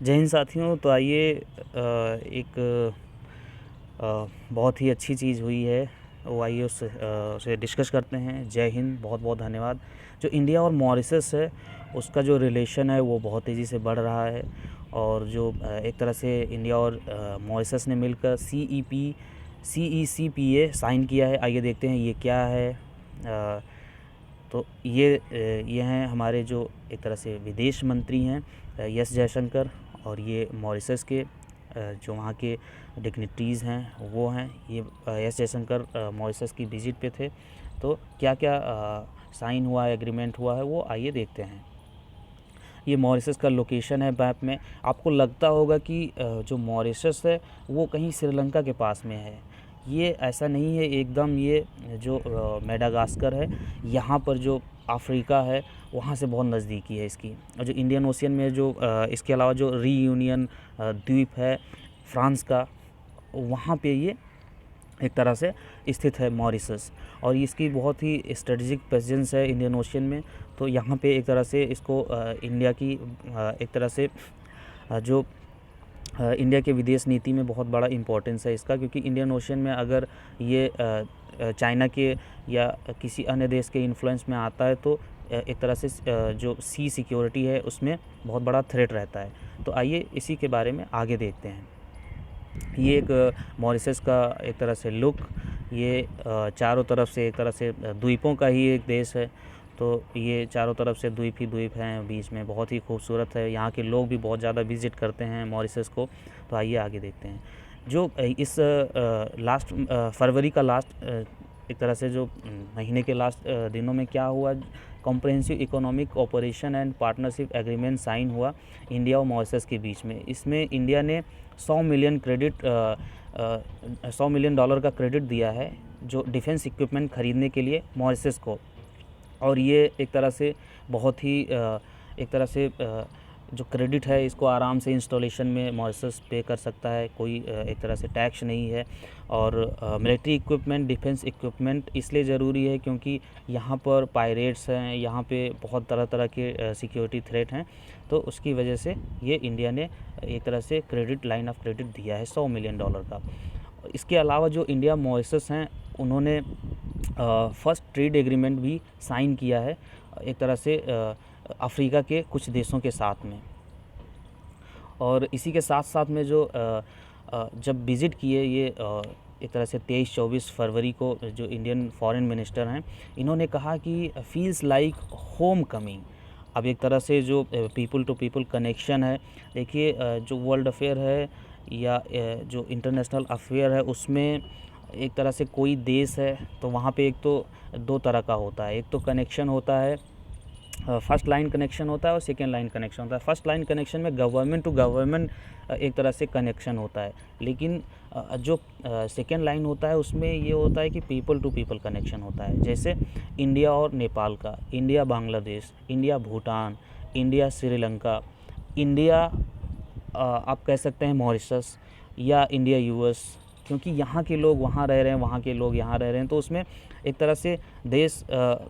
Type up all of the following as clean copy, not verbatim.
जय हिंद साथियों। तो आइए एक बहुत ही अच्छी चीज़ हुई है, वो आइए उसे डिस्कस करते हैं। जय हिंद, बहुत बहुत धन्यवाद। जो इंडिया और मॉरिशस है उसका जो रिलेशन है वो बहुत तेज़ी से बढ़ रहा है। और जो एक तरह से इंडिया और मॉरिशस ने मिलकर CEPA साइन किया है। आइए देखते हैं ये क्या है। तो ये हैं हमारे जो एक तरह से विदेश मंत्री हैं, एस जयशंकर। और ये मॉरिशस के जो वहाँ के डिग्निटरीज़ हैं वो हैं। ये एस जयशंकर मॉरिशस की विज़िट पे थे। तो क्या क्या साइन हुआ है, एग्रीमेंट हुआ है, वो आइए देखते हैं। ये मॉरिशस का लोकेशन है मैप में। आपको लगता होगा कि जो मॉरिशस है वो कहीं श्रीलंका के पास में है। ये ऐसा नहीं है एकदम। ये जो मेडागास्कर है, यहाँ पर जो अफ्रीका है वहाँ से बहुत नज़दीकी है इसकी। और जो इंडियन ओशियन में जो इसके अलावा जो रीयूनियन द्वीप है फ्रांस का, वहाँ पे ये एक तरह से स्थित है मॉरिशस। और इसकी बहुत ही स्ट्रेटजिक प्रेजेंस है इंडियन ओशियन में। तो यहाँ पे एक तरह से इसको इंडिया की एक तरह से जो इंडिया के विदेश नीति में बहुत बड़ा इम्पोर्टेंस है इसका। क्योंकि इंडियन ओशियन में अगर ये चाइना के या किसी अन्य देश के इन्फ्लुएंस में आता है तो एक तरह से जो सी सिक्योरिटी है उसमें बहुत बड़ा थ्रेट रहता है। तो आइए इसी के बारे में आगे देखते हैं। ये एक मॉरिशस का एक तरह से लुक। ये चारों तरफ से एक तरह से द्वीपों का ही एक देश है। तो ये चारों तरफ से द्वीप ही द्वीप हैं, बीच में बहुत ही खूबसूरत है। यहाँ के लोग भी बहुत ज़्यादा विज़िट करते हैं मॉरिशस को। तो आइए आगे देखते हैं। जो इस लास्ट फरवरी का लास्ट एक तरह से जो महीने के लास्ट दिनों में क्या हुआ, comprehensive economic cooperation and partnership agreement sign हुआ इंडिया और मॉरिशस के बीच में। इसमें इंडिया ने 100 मिलियन $100 मिलियन का क्रेडिट दिया है जो डिफेंस इक्विपमेंट ख़रीदने के लिए मॉरिशस को। और ये एक तरह से बहुत ही एक तरह से जो क्रेडिट है इसको आराम से इंस्टॉलेशन में मॉरिशस पे कर सकता है। कोई एक तरह से टैक्स नहीं है। और मिलिट्री इक्विपमेंट, डिफेंस इक्विपमेंट इसलिए ज़रूरी है क्योंकि यहाँ पर पायरेट्स हैं, यहाँ पे बहुत तरह तरह के सिक्योरिटी थ्रेट हैं। तो उसकी वजह से ये इंडिया ने एक तरह से लाइन ऑफ क्रेडिट दिया है $100 मिलियन का। इसके अलावा जो इंडिया मॉरिशस हैं उन्होंने फर्स्ट ट्रेड एग्रीमेंट भी साइन किया है एक तरह से अफ्रीका के कुछ देशों के साथ में। और इसी के साथ साथ में जो जब विज़िट किए ये एक तरह से 23-24 फरवरी को जो इंडियन फॉरेन मिनिस्टर हैं इन्होंने कहा कि फील्स लाइक होम कमिंग। अब एक तरह से जो पीपल टू पीपल कनेक्शन है, देखिए जो वर्ल्ड अफेयर है या जो इंटरनेशनल अफेयर है उसमें एक तरह से कोई देश है तो वहाँ पे एक तो दो तरह का होता है। एक तो कनेक्शन होता है, फर्स्ट लाइन कनेक्शन होता है और सेकेंड लाइन कनेक्शन होता है। फर्स्ट लाइन कनेक्शन में गवर्नमेंट टू गवर्नमेंट एक तरह से कनेक्शन होता है। लेकिन जो सेकेंड लाइन होता है उसमें ये होता है कि पीपल टू पीपल कनेक्शन होता है। जैसे इंडिया और नेपाल का, India Bangladesh, India Bhutan, India Sri Lanka, India आप कह सकते हैं मॉरिशस, या इंडिया यूएस। क्योंकि यहाँ के लोग वहाँ रह रहे हैं, वहाँ के लोग यहाँ रह रहे हैं। तो उसमें एक तरह से देश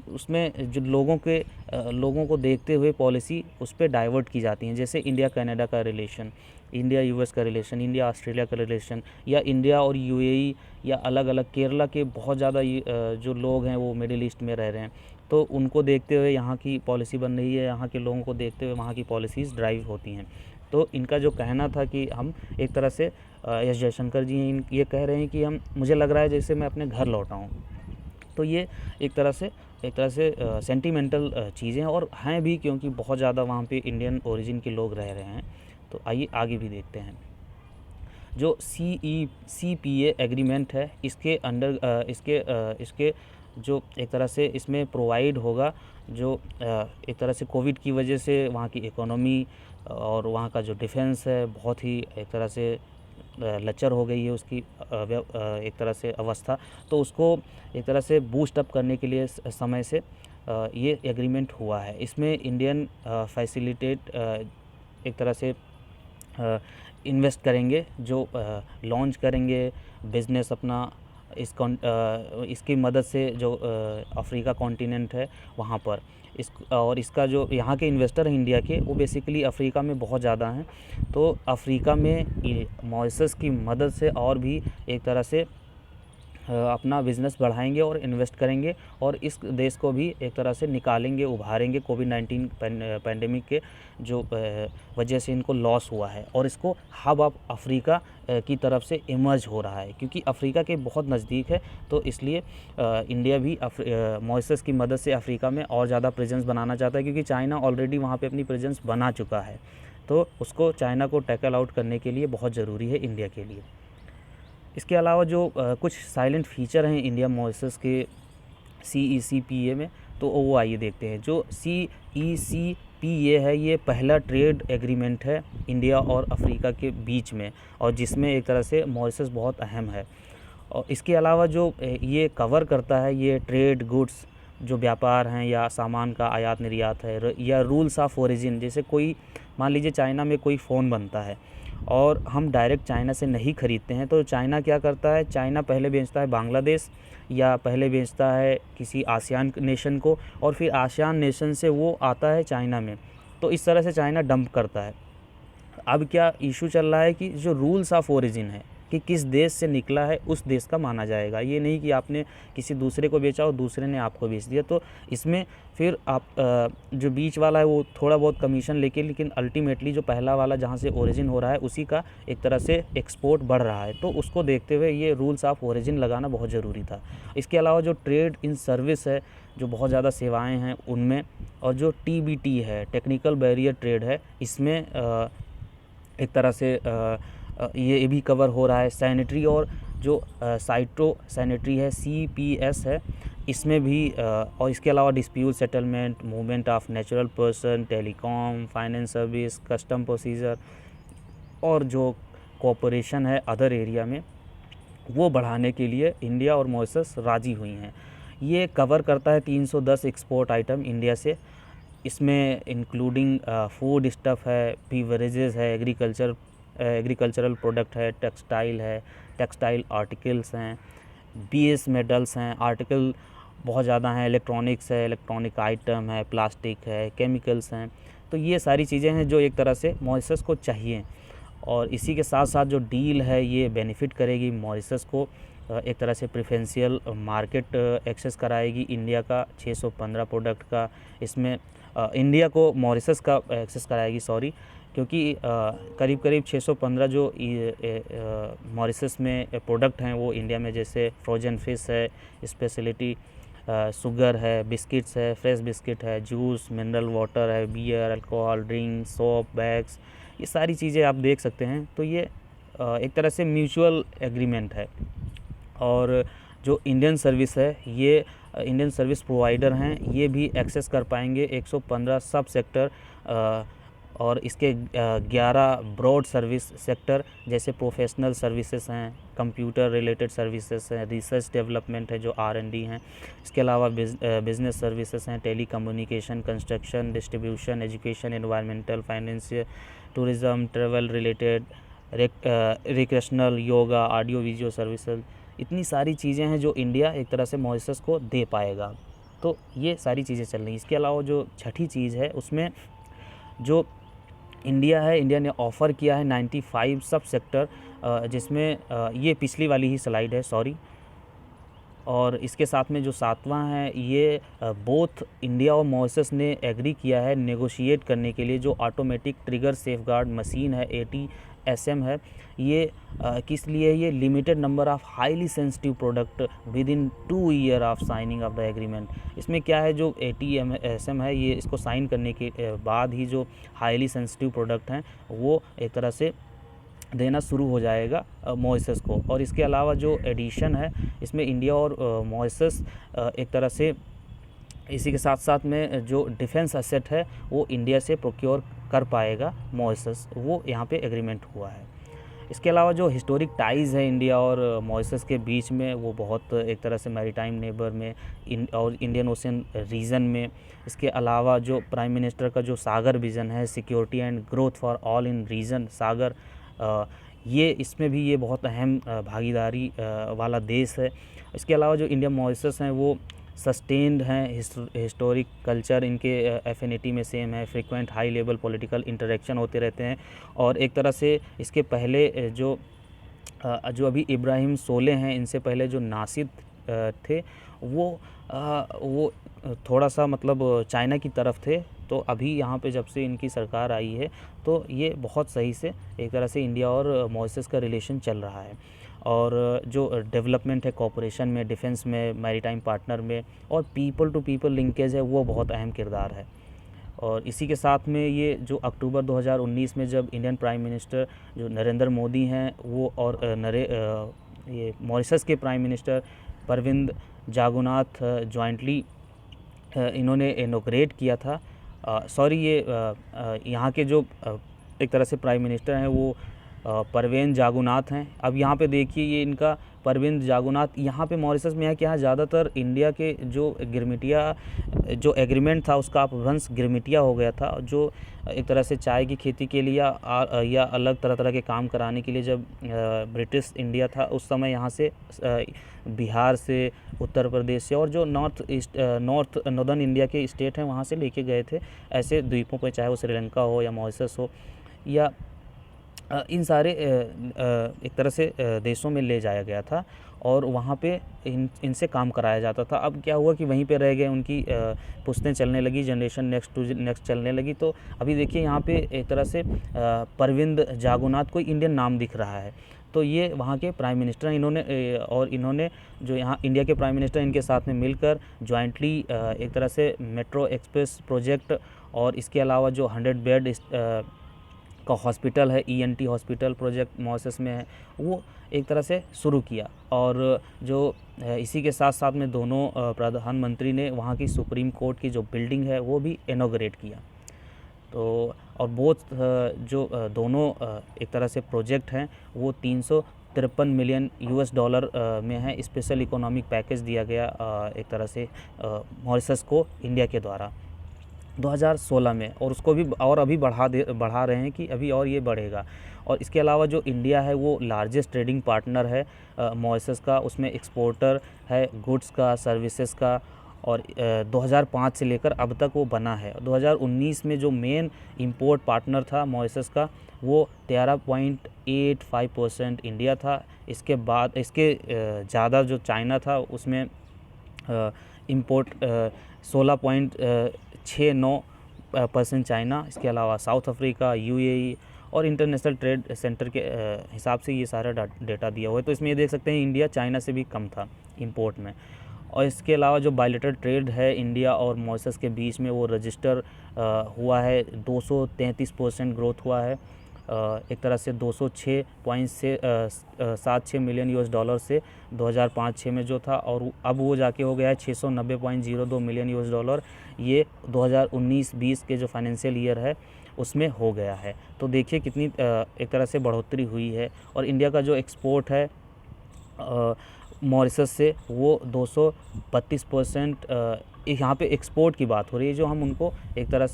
उसमें जो लोगों को देखते हुए पॉलिसी उस पर डाइवर्ट की जाती हैं। जैसे इंडिया कनाडा का रिलेशन, इंडिया यूएस का रिलेशन, इंडिया ऑस्ट्रेलिया का रिलेशन, या इंडिया और यूएई, या अलग अलग केरला के बहुत ज़्यादा जो लोग हैं वो मिडिल ईस्ट में रह रहे हैं। तो उनको देखते हुए यहाँ की पॉलिसी बन रही है, यहाँ के लोगों को देखते हुए वहाँ की पॉलिसीज़ ड्राइव होती हैं। तो इनका जो कहना था कि हम एक तरह से एस जयशंकर जी ये कह रहे हैं कि मुझे लग रहा है जैसे मैं अपने घर लौटा हूँ। तो ये एक तरह से सेंटिमेंटल चीज़ें और हैं भी, क्योंकि बहुत ज़्यादा वहाँ पे इंडियन ओरिजिन के लोग रह रहे हैं। तो आइए आगे भी देखते हैं। जो CEPA एग्रीमेंट है इसके अंडर इसके जो एक तरह से इसमें प्रोवाइड होगा जो एक तरह से कोविड की वजह से वहाँ की इकोनॉमी और वहाँ का जो डिफेंस है बहुत ही एक तरह से लचर हो गई है उसकी एक तरह से अवस्था। तो उसको एक तरह से बूस्ट अप करने के लिए समय से ये एग्रीमेंट हुआ है। इसमें इंडियन फैसिलिटेट एक तरह से इन्वेस्ट करेंगे, जो लॉन्च करेंगे बिज़नेस अपना इसकी मदद से जो अफ्रीका कॉन्टिनेंट है वहाँ पर। और इसका जो यहाँ के इन्वेस्टर हैं इंडिया के, वो बेसिकली अफ्रीका में बहुत ज़्यादा हैं। तो अफ्रीका में मॉरिशस की मदद से और भी एक तरह से अपना बिज़नेस बढ़ाएंगे और इन्वेस्ट करेंगे, और इस देश को भी एक तरह से निकालेंगे, उभारेंगे कोविड-19 पैंडेमिक के जो वजह से इनको लॉस हुआ है, और इसको हब ऑफ अफ्रीका की तरफ से इमर्ज हो रहा है, क्योंकि अफ्रीका के बहुत नज़दीक है। तो इसलिए इंडिया भी मॉरिशस की मदद से अफ्रीका में और ज़्यादा प्रेजेंस बनाना चाहता है, क्योंकि चाइना ऑलरेडी वहाँ पे अपनी प्रेजेंस बना चुका है। तो उसको, चाइना को टैकल आउट करने के लिए बहुत ज़रूरी है इंडिया के लिए। इसके अलावा जो कुछ साइलेंट फीचर हैं इंडिया मॉरिशस के CECPA में, तो वो आइए देखते हैं। जो CECPA है, ये पहला ट्रेड एग्रीमेंट है इंडिया और अफ्रीका के बीच में, और जिसमें एक तरह से मॉरिशस बहुत अहम है। और इसके अलावा जो ये कवर करता है, ये ट्रेड गुड्स जो व्यापार हैं या सामान का आयात निर्यात है, या रूल्स ऑफ ओरिजिन। जैसे कोई, मान लीजिए चाइना में कोई फ़ोन बनता है और हम डायरेक्ट चाइना से नहीं ख़रीदते हैं, तो चाइना क्या करता है, चाइना पहले बेचता है बांग्लादेश, या पहले बेचता है किसी आसियान नेशन को, और फिर आसियान नेशन से वो आता है चाइना में। तो इस तरह से चाइना डंप करता है। अब क्या इशू चल रहा है कि जो रूल्स ऑफ ओरिजिन है, कि किस देश से निकला है उस देश का माना जाएगा। ये नहीं कि आपने किसी दूसरे को बेचा और दूसरे ने आपको बेच दिया। तो इसमें फिर आप जो बीच वाला है वो थोड़ा बहुत कमीशन लेके, लेकिन अल्टीमेटली जो पहला वाला जहाँ से ओरिजिन हो रहा है उसी का एक तरह से एक्सपोर्ट बढ़ रहा है। तो उसको देखते हुए ये रूल्स ऑफ ओरिजिन लगाना बहुत ज़रूरी था। इसके अलावा जो ट्रेड इन सर्विस है, जो बहुत ज़्यादा सेवाएँ हैं उनमें, और जो TBT है, टेक्निकल बैरियर ट्रेड है, इसमें एक तरह से ये भी कवर हो रहा है। सैनिटरी और जो साइटो सैनिटरी है, CPS है, इसमें भी और इसके अलावा dispute settlement, movement of natural person, telecom, finance service, custom procedure, और जो कोऑपरेशन है अदर एरिया में, वो बढ़ाने के लिए इंडिया और मॉरिशस राज़ी हुई हैं। ये कवर करता है 310 एक्सपोर्ट आइटम इंडिया से। इसमें इंक्लूडिंग फूड स्टफ़ है, बीवरेजेस है, एग्रीकल्चरल प्रोडक्ट है, टेक्सटाइल आर्टिकल्स हैं, BS मेटल्स हैं, आर्टिकल बहुत ज़्यादा हैं, इलेक्ट्रॉनिक्स है, इलेक्ट्रॉनिक आइटम है, प्लास्टिक है, केमिकल्स हैं। तो ये सारी चीज़ें हैं जो एक तरह से मॉरिशस को चाहिए, और इसी के साथ साथ जो डील है ये बेनिफिट करेगी मॉरिशस को, एक तरह से प्रेफरेंशियल मार्केट एक्सेस कराएगी इंडिया का 615 प्रोडक्ट का। इसमें इंडिया को मॉरिशस का एक्सेस कराएगी, सॉरी, क्योंकि करीब करीब 615 जो मॉरिशस में प्रोडक्ट हैं वो इंडिया में, जैसे फ्रोजन फिश है, स्पेशलिटी शुगर है, बिस्किट्स है, फ्रेश बिस्किट है, जूस, मिनरल वाटर है, beer, alcohol drink, soap, bags, ये सारी चीज़ें आप देख सकते हैं। तो ये एक तरह से म्यूचुअल एग्रीमेंट है। और जो इंडियन सर्विस है, ये इंडियन सर्विस प्रोवाइडर हैं, ये भी एक्सेस कर पाएंगे 115 सब सेक्टर, और इसके 11 ब्रॉड सर्विस सेक्टर, जैसे प्रोफेशनल सर्विसेज हैं, कंप्यूटर रिलेटेड सर्विसेज हैं, रिसर्च डेवलपमेंट है जो R&D हैं। इसके अलावा बिजनेस सर्विसेज हैं, telecommunication, construction, distribution, education, environmental, financial, tourism, travel related, recreational, yoga, audio video services. इतनी सारी चीज़ें हैं जो इंडिया एक तरह से मॉरिशस को दे पाएगा। तो ये सारी चीज़ें चल रही हैं। इसके अलावा जो छठी चीज़ है, उसमें जो इंडिया है, इंडिया ने ऑफ़र किया है 95 सब सेक्टर, जिसमें ये पिछली वाली ही स्लाइड है, सॉरी। और इसके साथ में जो 7वां है, ये बोथ इंडिया और मॉरिशस ने एग्री किया है नेगोशिएट करने के लिए, जो ऑटोमेटिक ट्रिगर सेफगार्ड मशीन है, ATSM है। ये किस लिए, ये limited number of highly sensitive product with in 2 year of signing off the agreement. इसमें क्या है, जो ATSM है, ये इसको साइन करने के बाद ही जो हाईली सेंसिटिव प्रोडक्ट हैं वो एक तरह से देना शुरू हो जाएगा मॉरिशस को। और इसके अलावा जो एडिशन है, इसमें इंडिया और मॉरिशस एक तरह से, इसी के साथ साथ में जो डिफेंस एसेट है वो इंडिया से प्रोक्योर कर पाएगा मॉरिशस, वो यहाँ पे एग्रीमेंट हुआ है। इसके अलावा जो हिस्टोरिक टाइज़ है इंडिया और मॉरिशस के बीच में, वो बहुत एक तरह से मैरीटाइम नेबर में और इंडियन ओशन रीजन में। इसके अलावा जो प्राइम मिनिस्टर का जो सागर विज़न है, security and growth for all in region Sagar, ये इसमें भी ये बहुत अहम भागीदारी वाला देश है। इसके अलावा जो इंडिया मॉरिशस हैं वो सस्टेन्ड हैं, हिस्टोरिक कल्चर इनके एफिनिटी में सेम है, frequent high level political interaction होते रहते हैं। और एक तरह से इसके पहले जो अभी इब्राहिम सोले हैं, इनसे पहले जो नासिद थे वो थोड़ा सा मतलब चाइना की तरफ थे। तो अभी यहाँ पे जब से इनकी सरकार आई है तो ये बहुत सही से एक तरह से इंडिया और मॉरिशस का रिलेशन चल रहा है। और जो डेवलपमेंट है कोऑपरेशन में, डिफेंस में, मैरीटाइम पार्टनर में, और पीपल टू पीपल लिंकेज है, वो बहुत अहम किरदार है। और इसी के साथ में ये जो अक्टूबर 2019 में जब इंडियन प्राइम मिनिस्टर जो नरेंद्र मोदी हैं वो और ये मॉरिशस के प्राइम मिनिस्टर प्रविंद जागुनाथ जॉइंटली इन्होंने इनॉग्रेट किया था। ये यहाँ के जो एक तरह से प्राइम मिनिस्टर हैं वो परवेन जागुनाथ हैं। अब यहाँ पे देखिए ये इनका परवेन जागुनाथ यहाँ पे मॉरिशस में है कि यहाँ ज़्यादातर इंडिया के जो गिरमिटिया जो एग्रीमेंट था उसका अपभ्रंश गिरमिटिया हो गया था, जो एक तरह से चाय की खेती के लिए या अलग तरह तरह के काम कराने के लिए जब ब्रिटिश इंडिया था उस समय यहाँ से बिहार से, उत्तर प्रदेश से और जो नॉर्दर्न इंडिया के स्टेट हैं वहाँ से लेके गए थे ऐसे द्वीपों पर, चाहे वो श्रीलंका हो या मॉरिशस हो या इन सारे एक तरह से देशों में ले जाया गया था और वहाँ पे इनसे काम कराया जाता था। अब क्या हुआ कि वहीं पे रह गए, उनकी पुश्तें चलने लगी, जनरेशन नेक्स्ट टू नेक्स्ट चलने लगी। तो अभी देखिए यहाँ पे एक तरह से परविंद जागुनाथ कोई इंडियन नाम दिख रहा है, तो ये वहाँ के प्राइम मिनिस्टर इन्होंने जो यहाँ इंडिया के प्राइम मिनिस्टर इनके साथ में मिलकर जॉइंटली एक तरह से मेट्रो एक्सप्रेस प्रोजेक्ट और इसके अलावा जो 100 बेड का हॉस्पिटल है, ENT हॉस्पिटल प्रोजेक्ट मॉरिशस में है, वो एक तरह से शुरू किया। और जो इसी के साथ साथ में दोनों प्रधानमंत्री ने वहाँ की सुप्रीम कोर्ट की जो बिल्डिंग है वो भी इनॉग्रेट किया। तो और जो दोनों एक तरह से प्रोजेक्ट हैं वो 353 मिलियन US$ में है। स्पेशल इकोनॉमिक पैकेज दिया गया एक तरह से मॉरिशस को इंडिया के द्वारा 2016 में, और उसको भी और अभी बढ़ा रहे हैं कि अभी और ये बढ़ेगा। और इसके अलावा जो इंडिया है वो लार्जेस्ट ट्रेडिंग पार्टनर है मॉरिशस का, उसमें एक्सपोर्टर है गुड्स का, सर्विसेज का, और 2005 से लेकर अब तक वो बना है। 2019 में जो मेन इंपोर्ट पार्टनर था मॉरिशस का वो 13.85% इंडिया था। इसके बाद इसके ज़्यादा जो चाइना था उसमें इंपोर्ट 16.69% चाइना, इसके अलावा साउथ अफ्रीका, UAE और इंटरनेशनल ट्रेड सेंटर के हिसाब से ये सारा डेटा दिया हुआ है। तो इसमें ये देख सकते हैं इंडिया चाइना से भी कम था इंपोर्ट में। और इसके अलावा जो बायलैटरल ट्रेड है इंडिया और मॉरिशस के बीच में वो रजिस्टर हुआ है, 233% ग्रोथ हुआ है। एक तरह से 206.76 मिलियन US$ से 2005-06 में जो था, और अब वो जाके हो गया है 690.02 मिलियन US$। ये 2019-20 के जो फाइनेंशियल ईयर है उसमें हो गया है। तो देखिए कितनी एक तरह से बढ़ोतरी हुई है। और इंडिया का जो एक्सपोर्ट है मॉरिशस से वो 232%, यहाँ पे एक्सपोर्ट की बात हो रही है, जो हम उनको एक तरह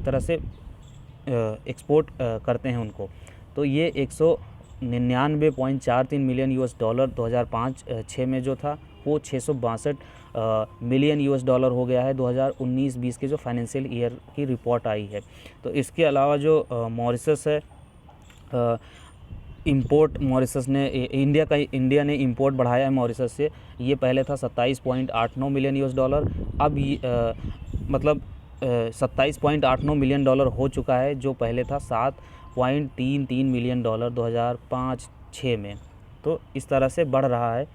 से एक्सपोर्ट करते हैं उनको। तो ये 199.43 मिलियन US$ 2005-06 में जो था वो 662 मिलियन US$ हो गया है 2019-20 के जो फाइनेंशियल ईयर की रिपोर्ट आई है। तो इसके अलावा जो मॉरिशस है इंपोर्ट मॉरिशस ने इंडिया ने इंपोर्ट बढ़ाया है मॉरिशस से। ये पहले था 27.89 मिलियन US$, अब मतलब 27.89 मिलियन डॉलर हो चुका है, जो पहले था 7.33 मिलियन डॉलर 2005-06 में। तो इस तरह से बढ़ रहा है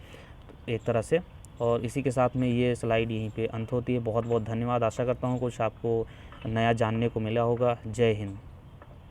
एक तरह से। और इसी के साथ में ये स्लाइड यहीं पे अंत होती है। बहुत बहुत धन्यवाद। आशा करता हूँ कुछ आपको नया जानने को मिला होगा। जय हिंद।